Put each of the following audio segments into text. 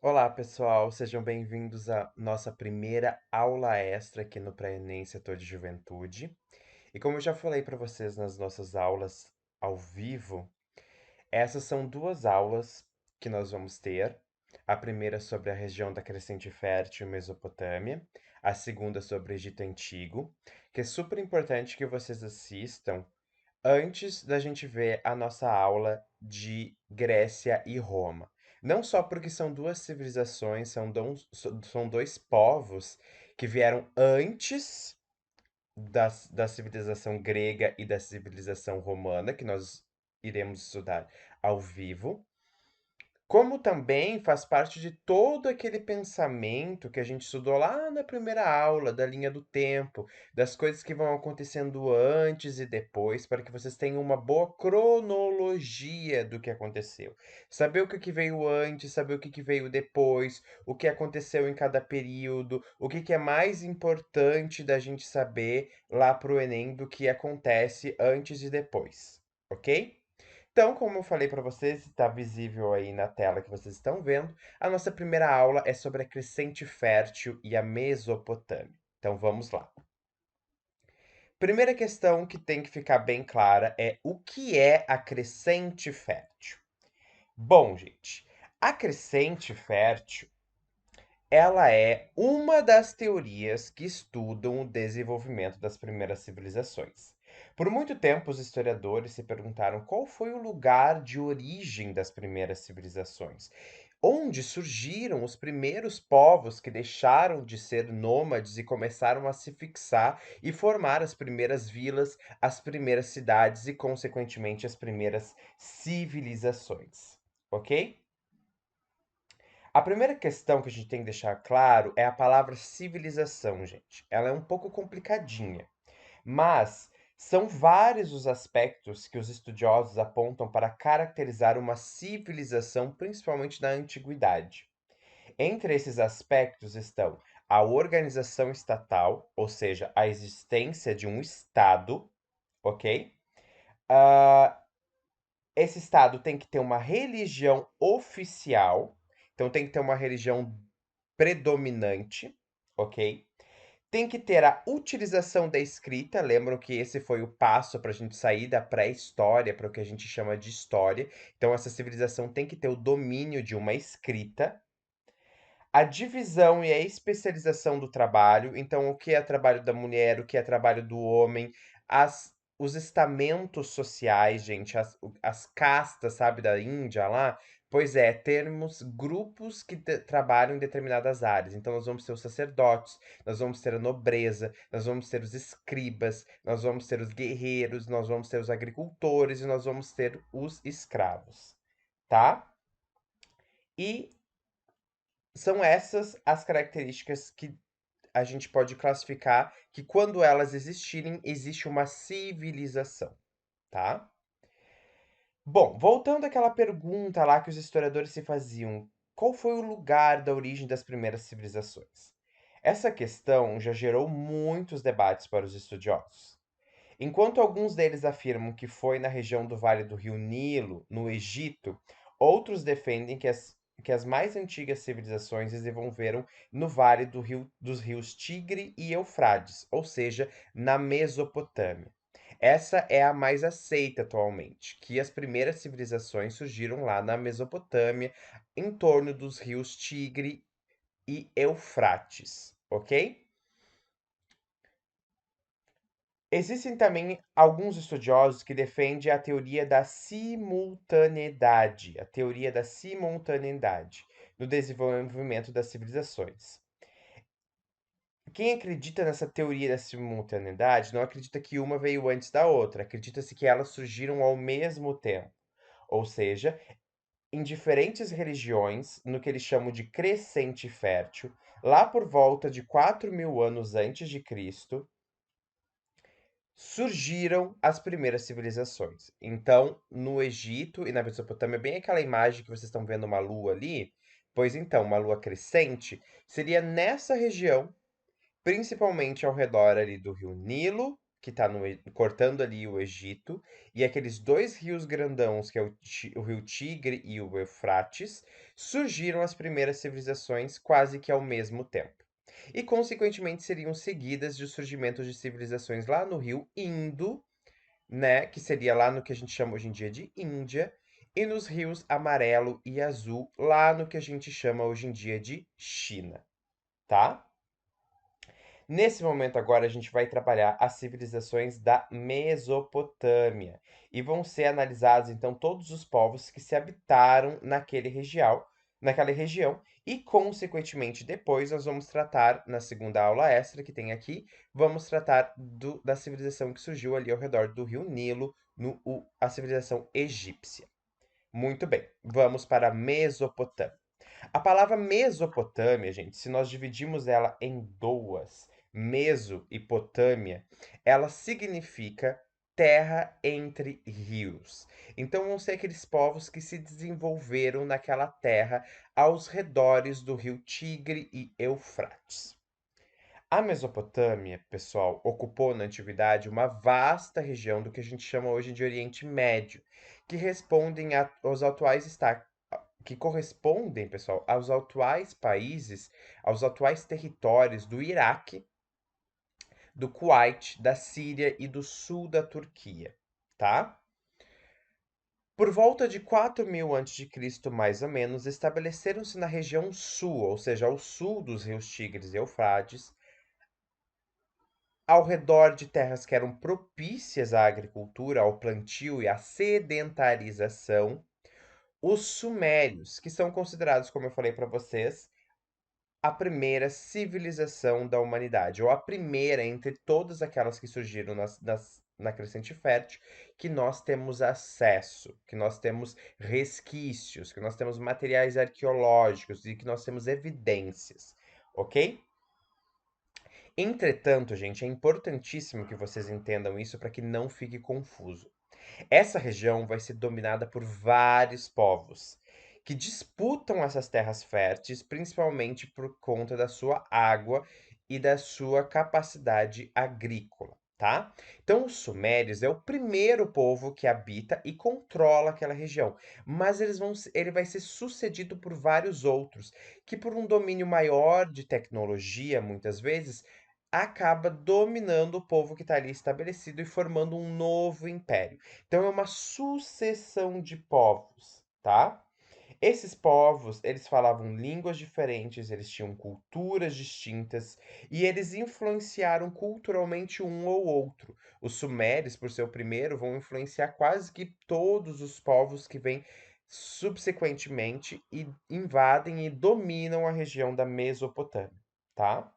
Olá, pessoal, sejam bem-vindos à nossa primeira aula extra aqui no Pré-ENEM Setor de Juventude. E como eu já falei para vocês nas nossas aulas ao vivo, essas são duas aulas que nós vamos ter. A primeira sobre a região da Crescente Fértil e Mesopotâmia, a segunda sobre o Egito Antigo, que é super importante que vocês assistam antes da gente ver a nossa aula de Grécia e Roma. Não só porque são duas civilizações, são dois povos que vieram antes da civilização grega e da civilização romana, que nós iremos estudar ao vivo, como também faz parte de todo aquele pensamento que a gente estudou lá na primeira aula, da linha do tempo, das coisas que vão acontecendo antes e depois, para que vocês tenham uma boa cronologia do que aconteceu. Saber o que veio antes, saber o que veio depois, o que aconteceu em cada período, o que é mais importante da gente saber lá para o Enem do que acontece antes e depois, ok? Então, como eu falei para vocês, está visível aí na tela que vocês estão vendo, a nossa primeira aula é sobre a Crescente Fértil e a Mesopotâmia. Então, vamos lá. Primeira questão que tem que ficar bem clara é o que é a Crescente Fértil? Bom, gente, a Crescente Fértil ela é uma das teorias que estudam o desenvolvimento das primeiras civilizações. Por muito tempo, os historiadores se perguntaram qual foi o lugar de origem das primeiras civilizações, onde surgiram os primeiros povos que deixaram de ser nômades e começaram a se fixar e formar as primeiras vilas, as primeiras cidades e, consequentemente, as primeiras civilizações. Ok? A primeira questão que a gente tem que deixar claro é a palavra civilização, gente. Ela é um pouco complicadinha, mas são vários os aspectos que os estudiosos apontam para caracterizar uma civilização, principalmente na antiguidade. Entre esses aspectos estão a organização estatal, ou seja, a existência de um Estado, ok? Ah, esse Estado tem que ter uma religião oficial, então tem que ter uma religião predominante, ok? Tem que ter a utilização da escrita. Lembram que esse foi o passo para a gente sair da pré-história para o que a gente chama de história. Então, essa civilização tem que ter o domínio de uma escrita. A divisão e a especialização do trabalho. Então, o que é trabalho da mulher, o que é trabalho do homem, os estamentos sociais, gente, as castas, sabe, da Índia lá. Pois é, termos grupos que trabalham em determinadas áreas. Então, nós vamos ter os sacerdotes, nós vamos ter a nobreza, nós vamos ter os escribas, nós vamos ter os guerreiros, nós vamos ter os agricultores e nós vamos ter os escravos, tá? E são essas as características que a gente pode classificar que quando elas existirem, existe uma civilização, tá? Bom, voltando àquela pergunta lá que os historiadores se faziam, qual foi o lugar da origem das primeiras civilizações? Essa questão já gerou muitos debates para os estudiosos. Enquanto alguns deles afirmam que foi na região do Vale do Rio Nilo, no Egito, outros defendem que as mais antigas civilizações desenvolveram no Vale dos rios Tigre e Eufrates, ou seja, na Mesopotâmia. Essa é a mais aceita atualmente, que as primeiras civilizações surgiram lá na Mesopotâmia, em torno dos rios Tigre e Eufrates, ok? Existem também alguns estudiosos que defendem a teoria da simultaneidade no desenvolvimento das civilizações. Quem acredita nessa teoria da simultaneidade não acredita que uma veio antes da outra, acredita-se que elas surgiram ao mesmo tempo, ou seja, em diferentes religiões, no que eles chamam de crescente fértil, lá por volta de 4.000 anos antes de Cristo, surgiram as primeiras civilizações. Então, no Egito e na Mesopotâmia, bem aquela imagem que vocês estão vendo uma lua ali, pois então, uma lua crescente, seria nessa região, principalmente ao redor ali do rio Nilo que está cortando ali o Egito, e aqueles dois rios grandãos, que é o rio Tigre e o Eufrates, surgiram as primeiras civilizações quase que ao mesmo tempo. E, consequentemente, seriam seguidas de surgimento de civilizações lá no rio Indo, né, que seria lá no que a gente chama hoje em dia de Índia, e nos rios Amarelo e Azul, lá no que a gente chama hoje em dia de China, tá? Nesse momento agora a gente vai trabalhar as civilizações da Mesopotâmia e vão ser analisados então todos os povos que se habitaram naquela região e consequentemente depois nós vamos tratar na segunda aula extra que tem aqui, vamos tratar da civilização que surgiu ali ao redor do Rio Nilo, a civilização egípcia. Muito bem, vamos para a Mesopotâmia. A palavra Mesopotâmia, gente, se nós dividirmos ela em duas, Meso e Potâmia, ela significa terra entre rios. Então vão ser aqueles povos que se desenvolveram naquela terra aos redores do rio Tigre e Eufrates. A Mesopotâmia, pessoal, ocupou na antiguidade uma vasta região do que a gente chama hoje de Oriente Médio, que respondem aos atuais que correspondem, pessoal, aos atuais países, aos atuais territórios do Iraque, do Kuwait, da Síria e do sul da Turquia, tá? Por volta de 4000 a.C., mais ou menos, estabeleceram-se na região sul, ou seja, ao sul dos rios Tigres e Eufrates, ao redor de terras que eram propícias à agricultura, ao plantio e à sedentarização, os sumérios, que são considerados, como eu falei para vocês, a primeira civilização da humanidade, ou a primeira entre todas aquelas que surgiram na Crescente Fértil, que nós temos acesso, que nós temos resquícios, que nós temos materiais arqueológicos e que nós temos evidências, ok? Entretanto, gente, é importantíssimo que vocês entendam isso para que não fique confuso. Essa região vai ser dominada por vários povos que disputam essas terras férteis, principalmente por conta da sua água e da sua capacidade agrícola, tá? Então, os sumérios é o primeiro povo que habita e controla aquela região, mas ele vai ser sucedido por vários outros que, por um domínio maior de tecnologia, muitas vezes, acaba dominando o povo que está ali estabelecido e formando um novo império. Então é uma sucessão de povos, tá? Esses povos, eles falavam línguas diferentes, eles tinham culturas distintas e eles influenciaram culturalmente um ou outro. Os sumérios, por ser o primeiro, vão influenciar quase que todos os povos que vêm subsequentemente e invadem e dominam a região da Mesopotâmia, tá?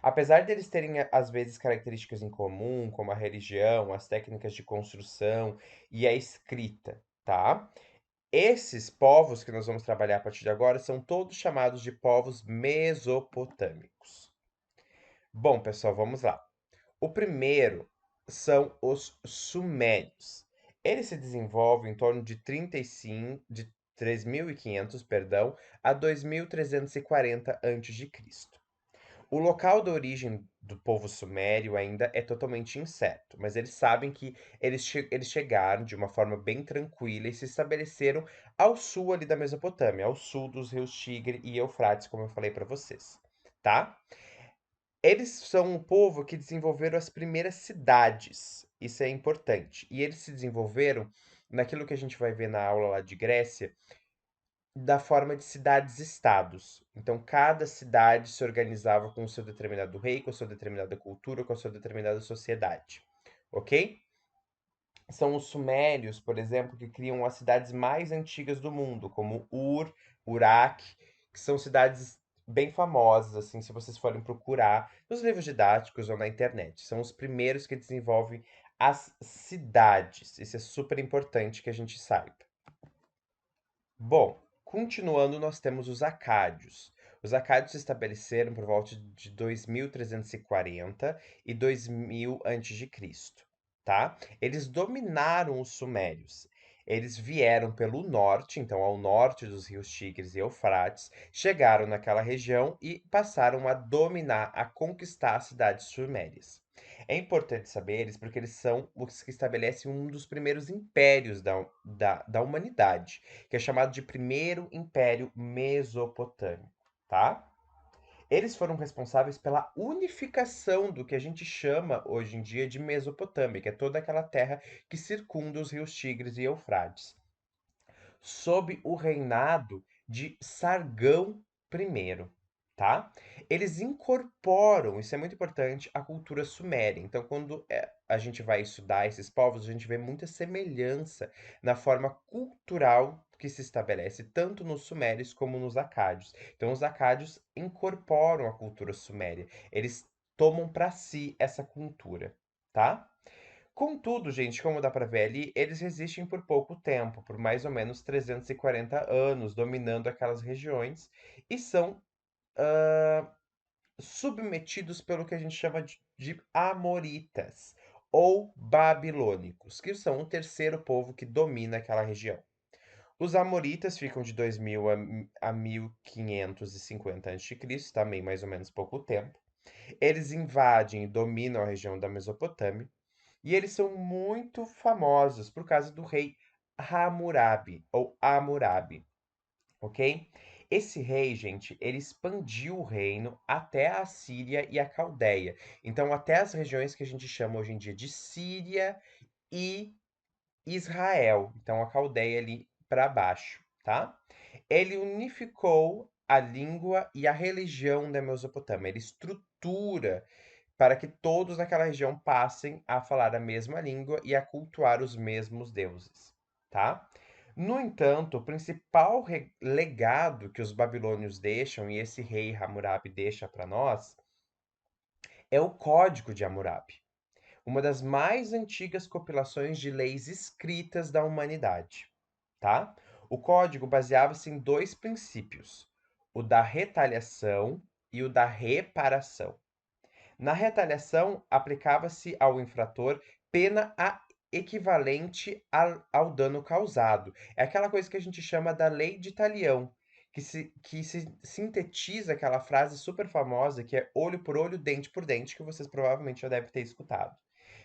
Apesar deles terem, às vezes, características em comum, como a religião, as técnicas de construção e a escrita, tá? Esses povos que nós vamos trabalhar a partir de agora são todos chamados de povos mesopotâmicos. Bom, pessoal, vamos lá. O primeiro são os sumérios. Eles se desenvolvem em torno de 35, de 3.500, perdão, a 2.340 a.C. O local da origem do povo sumério ainda é totalmente incerto, mas eles sabem que eles chegaram de uma forma bem tranquila e se estabeleceram ao sul ali da Mesopotâmia, ao sul dos rios Tigre e Eufrates, como eu falei para vocês, tá? Eles são um povo que desenvolveram as primeiras cidades, isso é importante. E eles se desenvolveram naquilo que a gente vai ver na aula lá de Grécia, da forma de cidades-estados. Então, cada cidade se organizava com o seu determinado rei, com a sua determinada cultura, com a sua determinada sociedade. Ok? São os sumérios, por exemplo, que criam as cidades mais antigas do mundo, como Uruk, que são cidades bem famosas, assim, se vocês forem procurar nos livros didáticos ou na internet. São os primeiros que desenvolvem as cidades. Isso é super importante que a gente saiba. Bom, continuando, nós temos os acádios. Os acádios se estabeleceram por volta de 2340 e 2000 a.C., tá? Eles dominaram os sumérios. Eles vieram pelo norte, então ao norte dos rios Tigres e Eufrates, chegaram naquela região e passaram a dominar, a conquistar as cidades sumérias. É importante saber eles porque eles são os que estabelecem um dos primeiros impérios da humanidade, que é chamado de Primeiro Império Mesopotâmico, tá? Eles foram responsáveis pela unificação do que a gente chama hoje em dia de Mesopotâmia, que é toda aquela terra que circunda os rios Tigres e Eufrates, sob o reinado de Sargão I, tá? Eles incorporam, isso é muito importante, a cultura suméria. Então, quando a gente vai estudar esses povos, a gente vê muita semelhança na forma cultural que se estabelece tanto nos sumérios como nos acádios. Então, os acádios incorporam a cultura suméria. Eles tomam para si essa cultura, tá? Contudo, gente, como dá pra ver ali, eles resistem por pouco tempo, por mais ou menos 340 anos, dominando aquelas regiões e são submetidos pelo que a gente chama de amoritas ou babilônicos, que são o terceiro povo que domina aquela região. Os amoritas ficam de 2000 a 1550 a.C., também mais ou menos pouco tempo. Eles invadem e dominam a região da Mesopotâmia e eles são muito famosos por causa do rei Hammurabi, ou Hammurabi, ok? Esse rei, gente, ele expandiu o reino até a Síria e a Caldeia. Então, até as regiões que a gente chama hoje em dia de Síria e Israel. Então, a Caldeia ali para baixo, tá? Ele unificou a língua e a religião da Mesopotâmia. Ele estrutura para que todos naquela região passem a falar a mesma língua e a cultuar os mesmos deuses, tá? No entanto, o principal legado que os babilônios deixam e esse rei Hammurabi deixa para nós é o Código de Hammurabi, uma das mais antigas compilações de leis escritas da humanidade, tá? O código baseava-se em dois princípios: o da retaliação e o da reparação. Na retaliação, aplicava-se ao infrator pena equivalente ao dano causado. É aquela coisa que a gente chama da lei de talião, que se sintetiza aquela frase super famosa que é olho por olho, dente por dente, que vocês provavelmente já devem ter escutado.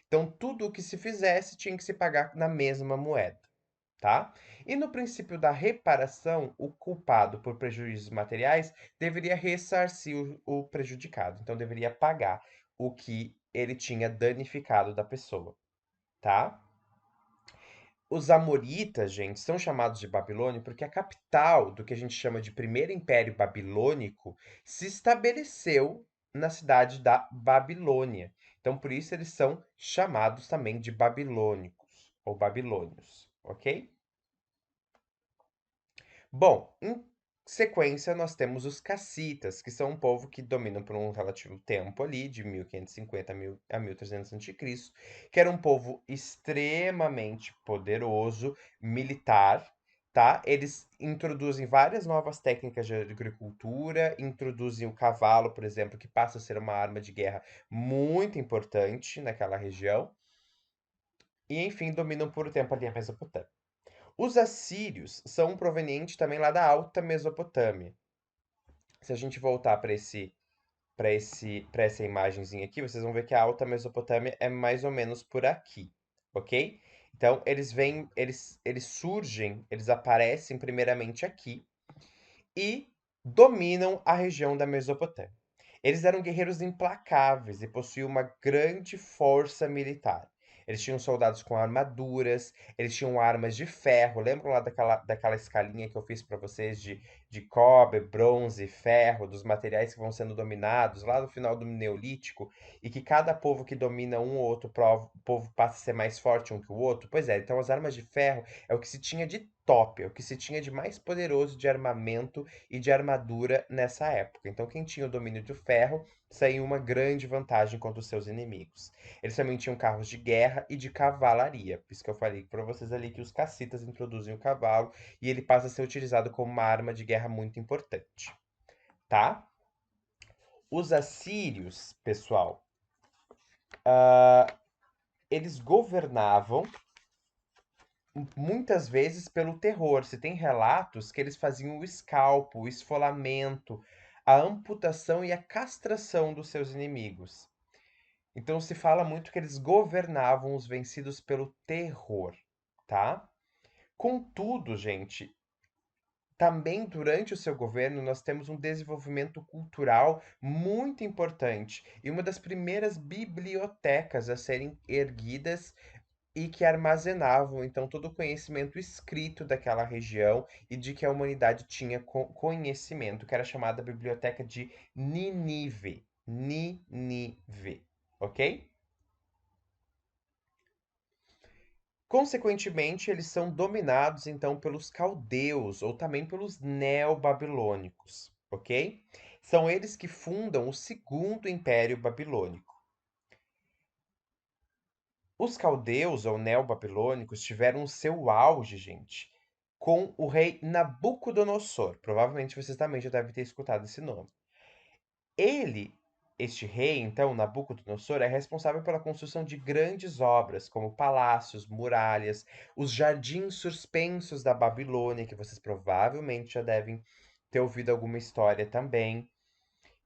Então, tudo o que se fizesse tinha que se pagar na mesma moeda, tá? E no princípio da reparação, o culpado por prejuízos materiais deveria ressarcir o prejudicado. Então, deveria pagar o que ele tinha danificado da pessoa, tá? Os amoritas, gente, são chamados de Babilônia porque a capital do que a gente chama de Primeiro Império Babilônico se estabeleceu na cidade da Babilônia. Então, por isso eles são chamados também de babilônicos ou babilônios, ok? Bom, em sequência, nós temos os cassitas, que são um povo que dominam por um relativo tempo ali, de 1550 a 1300 a.C., que era um povo extremamente poderoso, militar, tá? Eles introduzem várias novas técnicas de agricultura, introduzem o cavalo, por exemplo, que passa a ser uma arma de guerra muito importante naquela região, e enfim, dominam por um tempo ali a Mesopotâmia. Os assírios são provenientes também lá da Alta Mesopotâmia. Se a gente voltar para essa imagenzinha aqui, vocês vão ver que a Alta Mesopotâmia é mais ou menos por aqui, ok? Então eles surgem, eles aparecem primeiramente aqui e dominam a região da Mesopotâmia. Eles eram guerreiros implacáveis e possuíam uma grande força militar. Eles tinham soldados com armaduras, eles tinham armas de ferro. Lembram lá daquela escalinha que eu fiz para vocês de cobre, bronze, ferro, dos materiais que vão sendo dominados lá no final do Neolítico, e que cada povo que domina um ou outro povo passa a ser mais forte um que o outro? Pois é, então as armas de ferro é o que se tinha de top, é o que se tinha de mais poderoso de armamento e de armadura nessa época. Então, quem tinha o domínio do ferro saía uma grande vantagem contra os seus inimigos. Eles também tinham carros de guerra e de cavalaria. Por isso que eu falei para vocês ali que os cassitas introduzem o cavalo e ele passa a ser utilizado como uma arma de guerra muito importante, tá? Os assírios, pessoal, eles governavam muitas vezes pelo terror. Se tem relatos que eles faziam o escalpo, o esfolamento, a amputação e a castração dos seus inimigos. Então se fala muito que eles governavam os vencidos pelo terror, tá? Contudo, gente, também durante o seu governo nós temos um desenvolvimento cultural muito importante e uma das primeiras bibliotecas a serem erguidas e que armazenavam então todo o conhecimento escrito daquela região e de que a humanidade tinha conhecimento, que era chamada Biblioteca de Nínive. Nínive, ok? Consequentemente, eles são dominados então pelos caldeus ou também pelos neobabilônicos, ok? São eles que fundam o segundo império babilônico. Os caldeus ou neobabilônicos tiveram o seu auge, gente, com o rei Nabucodonosor. Provavelmente vocês também já devem ter escutado esse nome. Ele, este rei, então, Nabucodonosor, é responsável pela construção de grandes obras, como palácios, muralhas, os jardins suspensos da Babilônia, que vocês provavelmente já devem ter ouvido alguma história também.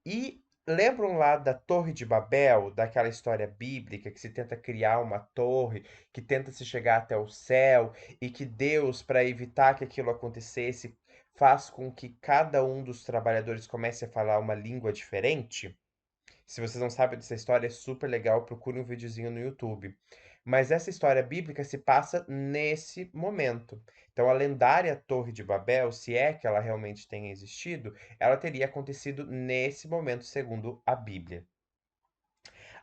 E lembram lá da Torre de Babel, daquela história bíblica que se tenta criar uma torre, que tenta se chegar até o céu, e que Deus, para evitar que aquilo acontecesse, faz com que cada um dos trabalhadores comece a falar uma língua diferente? Se vocês não sabem dessa história, é super legal, procure um videozinho no YouTube. Mas essa história bíblica se passa nesse momento. Então, a lendária Torre de Babel, se é que ela realmente tenha existido, ela teria acontecido nesse momento, segundo a Bíblia.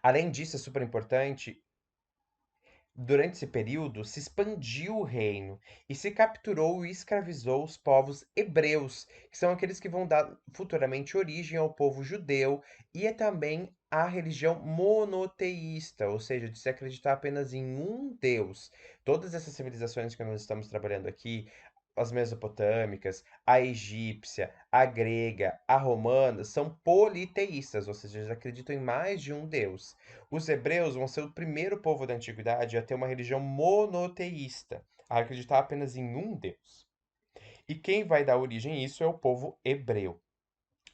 Além disso, é super importante. Durante esse período, se expandiu o reino e se capturou e escravizou os povos hebreus, que são aqueles que vão dar futuramente origem ao povo judeu e é também a religião monoteísta, ou seja, de se acreditar apenas em um Deus. Todas essas civilizações que nós estamos trabalhando aqui, as mesopotâmicas, a egípcia, a grega, a romana, são politeístas, ou seja, eles acreditam em mais de um Deus. Os hebreus vão ser o primeiro povo da antiguidade a ter uma religião monoteísta, a acreditar apenas em um Deus. E quem vai dar origem a isso é o povo hebreu.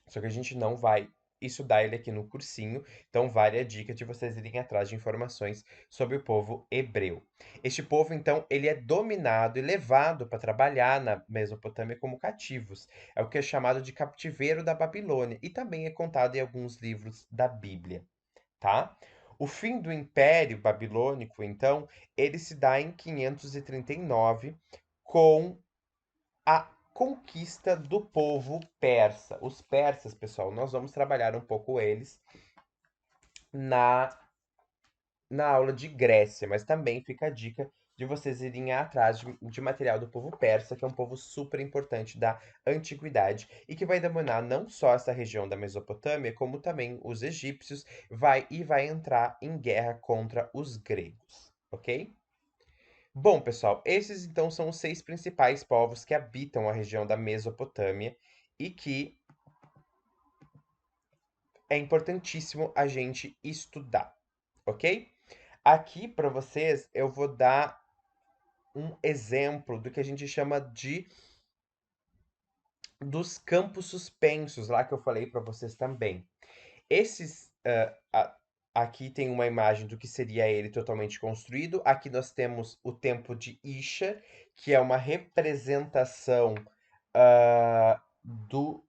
Só que a gente não vai estudar ele aqui no cursinho, então vale a dica de vocês irem atrás de informações sobre o povo hebreu. Este povo, então, ele é dominado e levado para trabalhar na Mesopotâmia como cativos. É o que é chamado de cativeiro da Babilônia e também é contado em alguns livros da Bíblia, tá? O fim do Império Babilônico, então, ele se dá em 539 com a conquista do povo persa. Os persas, pessoal, nós vamos trabalhar um pouco eles na, na aula de Grécia, mas também fica a dica de vocês irem atrás de material do povo persa, que é um povo super importante da antiguidade e que vai dominar não só essa região da Mesopotâmia, como também os egípcios, vai entrar em guerra contra os gregos, ok? Bom, pessoal, esses então são os 6 principais povos que habitam a região da Mesopotâmia e que é importantíssimo a gente estudar, ok? Aqui para vocês eu vou dar um exemplo do que a gente chama de dos campos suspensos, lá que eu falei para vocês também. Esses aqui tem uma imagem do que seria ele totalmente construído. Aqui nós temos o templo de Isha, que é uma representação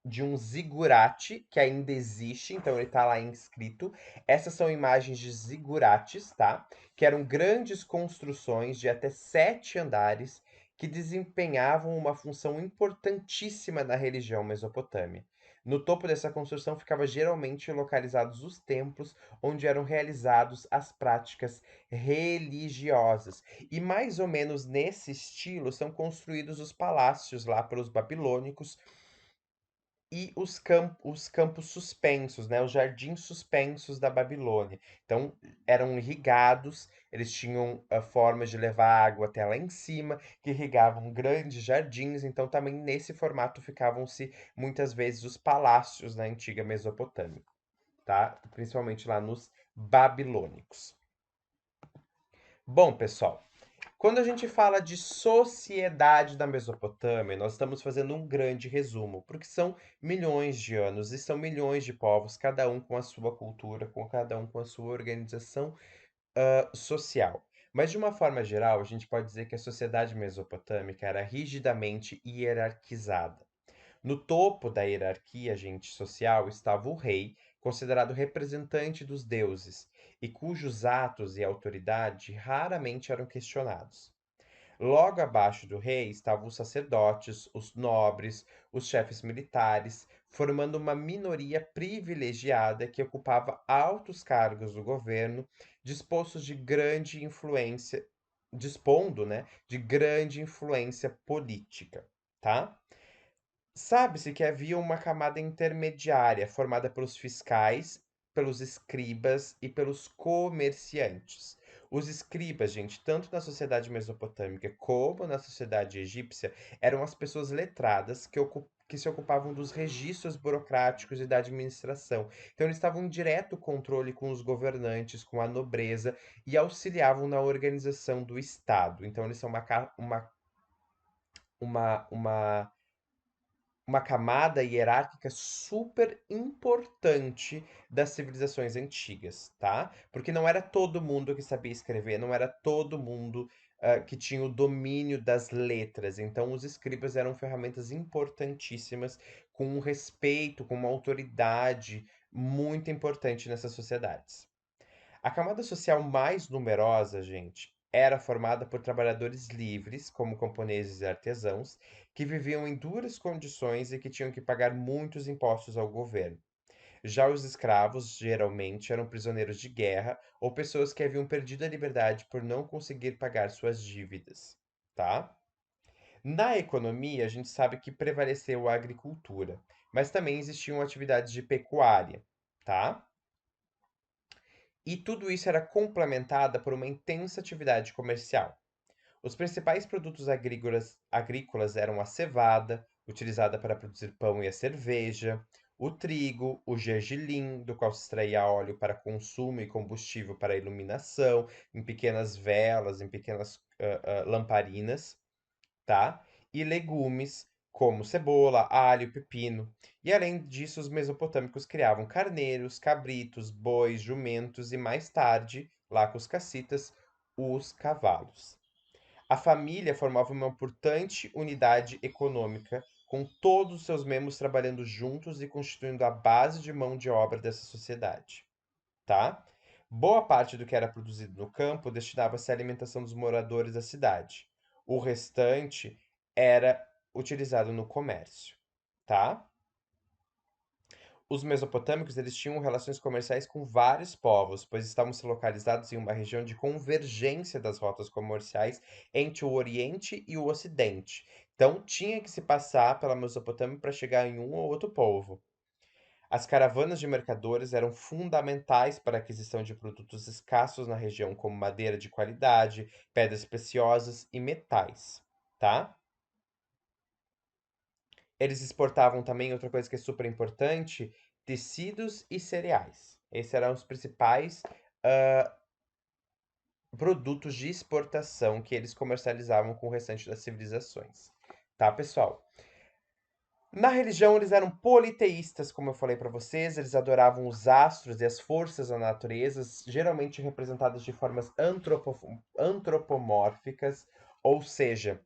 de um zigurate que ainda existe, então ele está lá inscrito. Essas são imagens de zigurates, tá? Que eram grandes construções de até 7 andares que desempenhavam uma função importantíssima na religião mesopotâmia. No topo dessa construção ficava geralmente localizados os templos onde eram realizados as práticas religiosas. E mais ou menos nesse estilo são construídos os palácios lá pelos babilônicos e os campos suspensos, né, os jardins suspensos da Babilônia. Então, eram irrigados, eles tinham formas de levar água até lá em cima, que irrigavam grandes jardins. Então, também nesse formato ficavam-se muitas vezes os palácios na antiga Mesopotâmia, tá? Principalmente lá nos babilônicos. Bom, pessoal, Quando a gente fala de sociedade da Mesopotâmia, nós estamos fazendo um grande resumo, porque são milhões de anos e são milhões de povos, cada um com a sua cultura, com cada um com a sua organização social. Mas, de uma forma geral, a gente pode dizer que a sociedade mesopotâmica era rigidamente hierarquizada. No topo da hierarquia, gente, social estava o rei, considerado representante dos deuses, e cujos atos e autoridade raramente eram questionados. Logo abaixo do rei estavam os sacerdotes, os nobres, os chefes militares, formando uma minoria privilegiada que ocupava altos cargos do governo, dispostos de grande influência, dispondo, né, de grande influência política, tá? Sabe-se que havia uma camada intermediária formada pelos fiscais, pelos escribas e pelos comerciantes. Os escribas, gente, tanto na sociedade mesopotâmica como na sociedade egípcia, eram as pessoas letradas que se ocupavam dos registros burocráticos e da administração. Então, eles estavam em direto controle com os governantes, com a nobreza e auxiliavam na organização do Estado. Então, eles são uma uma camada hierárquica super importante das civilizações antigas, tá? Porque não era todo mundo que sabia escrever, não era todo mundo que tinha o domínio das letras. Então, os escribas eram ferramentas importantíssimas, com um respeito, com uma autoridade muito importante nessas sociedades. A camada social mais numerosa, gente, era formada por trabalhadores livres, como camponeses e artesãos, que viviam em duras condições e que tinham que pagar muitos impostos ao governo. Já os escravos, geralmente, eram prisioneiros de guerra ou pessoas que haviam perdido a liberdade por não conseguir pagar suas dívidas, tá? Na economia, a gente sabe que prevaleceu a agricultura, mas também existiam atividades de pecuária, tá? E tudo isso era complementada por uma intensa atividade comercial. Os principais produtos agrícolas eram a cevada, utilizada para produzir pão e a cerveja, o trigo, o gergelim, do qual se extraía óleo para consumo e combustível para iluminação, em pequenas velas, em pequenas lamparinas, tá? E legumes, como cebola, alho, pepino. E além disso, os mesopotâmicos criavam carneiros, cabritos, bois, jumentos e mais tarde, lá com os cassitas, os cavalos. A família formava uma importante unidade econômica, com todos os seus membros trabalhando juntos e constituindo a base de mão de obra dessa sociedade, tá? Boa parte do que era produzido no campo destinava-se à alimentação dos moradores da cidade. O restante era utilizado no comércio, tá? Os mesopotâmicos eles tinham relações comerciais com vários povos, pois estavam se localizados em uma região de convergência das rotas comerciais entre o Oriente e o Ocidente. Então, tinha que se passar pela Mesopotâmia para chegar em um ou outro povo. As caravanas de mercadores eram fundamentais para a aquisição de produtos escassos na região, como madeira de qualidade, pedras preciosas e metais, tá? Eles exportavam também outra coisa que é super importante, tecidos e cereais. Esses eram os principais produtos de exportação que eles comercializavam com o restante das civilizações. Tá, pessoal? Na religião, eles eram politeístas, como eu falei para vocês, eles adoravam os astros e as forças da natureza, geralmente representadas de formas antropomórficas, ou seja,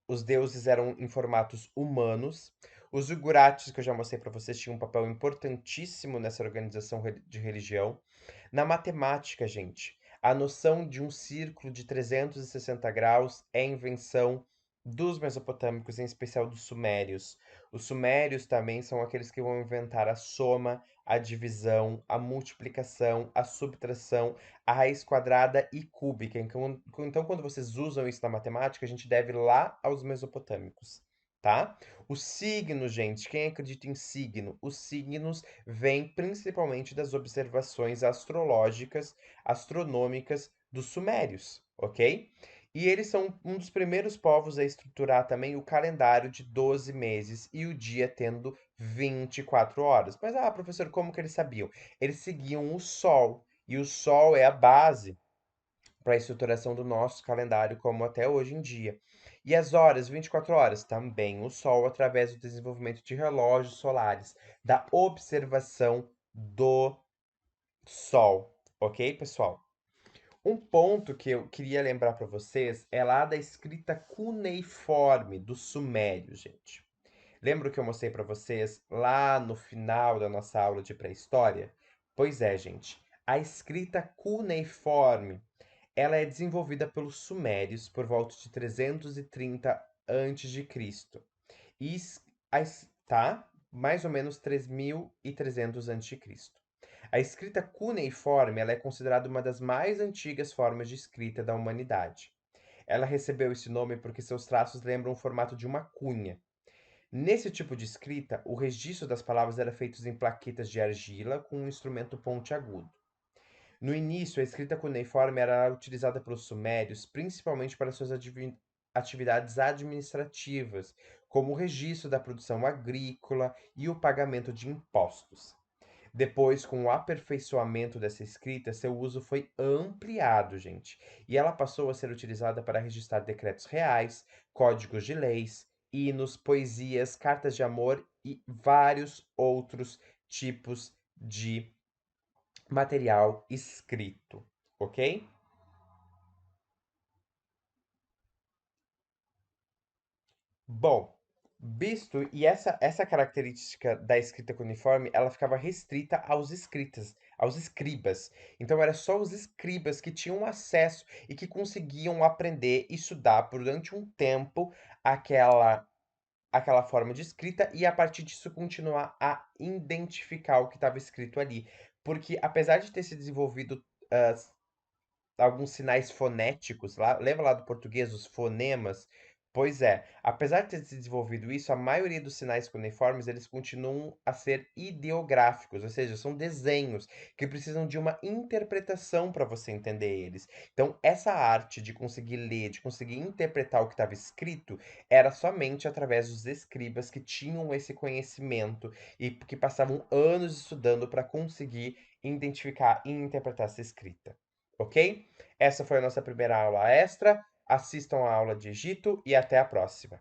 os deuses eram em formatos humanos. Os zigurates, que eu já mostrei para vocês, tinham um papel importantíssimo nessa organização de religião. Na matemática, gente, a noção de um círculo de 360 graus é invenção dos mesopotâmicos, em especial dos sumérios. Os sumérios também são aqueles que vão inventar a soma, a divisão, a multiplicação, a subtração, a raiz quadrada e cúbica. Então, quando vocês usam isso na matemática, a gente deve lá aos mesopotâmicos, tá? Os signos, gente, quem acredita em signo? Os signos vêm principalmente das observações astrológicas, astronômicas dos sumérios, ok? E eles são um dos primeiros povos a estruturar também o calendário de 12 meses e o dia tendo 24 horas. Mas, professor, como que eles sabiam? Eles seguiam o Sol, e o Sol é a base para a estruturação do nosso calendário como até hoje em dia. E as horas, 24 horas, também o Sol através do desenvolvimento de relógios solares, da observação do Sol, ok, pessoal? Um ponto que eu queria lembrar para vocês é lá da escrita cuneiforme dos sumérios, gente. Lembra que eu mostrei para vocês lá no final da nossa aula de pré-história? Pois é, gente. A escrita cuneiforme, ela é desenvolvida pelos sumérios por volta de 330 a.C. E tá? Mais ou menos 3.300 a.C. A escrita cuneiforme, ela é considerada uma das mais antigas formas de escrita da humanidade. Ela recebeu esse nome porque seus traços lembram o formato de uma cunha. Nesse tipo de escrita, o registro das palavras era feito em plaquetas de argila com um instrumento pontiagudo. No início, a escrita cuneiforme era utilizada pelos sumérios principalmente para suas atividades administrativas, como o registro da produção agrícola e o pagamento de impostos. Depois, com o aperfeiçoamento dessa escrita, seu uso foi ampliado, gente, e ela passou a ser utilizada para registrar decretos reais, códigos de leis, hinos, poesias, cartas de amor e vários outros tipos de material escrito, ok? Bom, visto e essa característica da escrita cuneiforme, ela ficava restrita aos escribas. Então era só os escribas que tinham acesso e que conseguiam aprender e estudar durante um tempo aquela aquela forma de escrita e a partir disso continuar a identificar o que estava escrito ali. Porque apesar de ter se desenvolvido ah, alguns sinais fonéticos lá, lembra lá do português, os fonemas? Pois é, apesar de ter se desenvolvido isso, a maioria dos sinais cuneiformes, eles continuam a ser ideográficos, ou seja, são desenhos que precisam de uma interpretação para você entender eles. Então, essa arte de conseguir ler, de conseguir interpretar o que estava escrito, era somente através dos escribas que tinham esse conhecimento e que passavam anos estudando para conseguir identificar e interpretar essa escrita, ok? Essa foi a nossa primeira aula extra. Assistam a aula de Egito e até a próxima.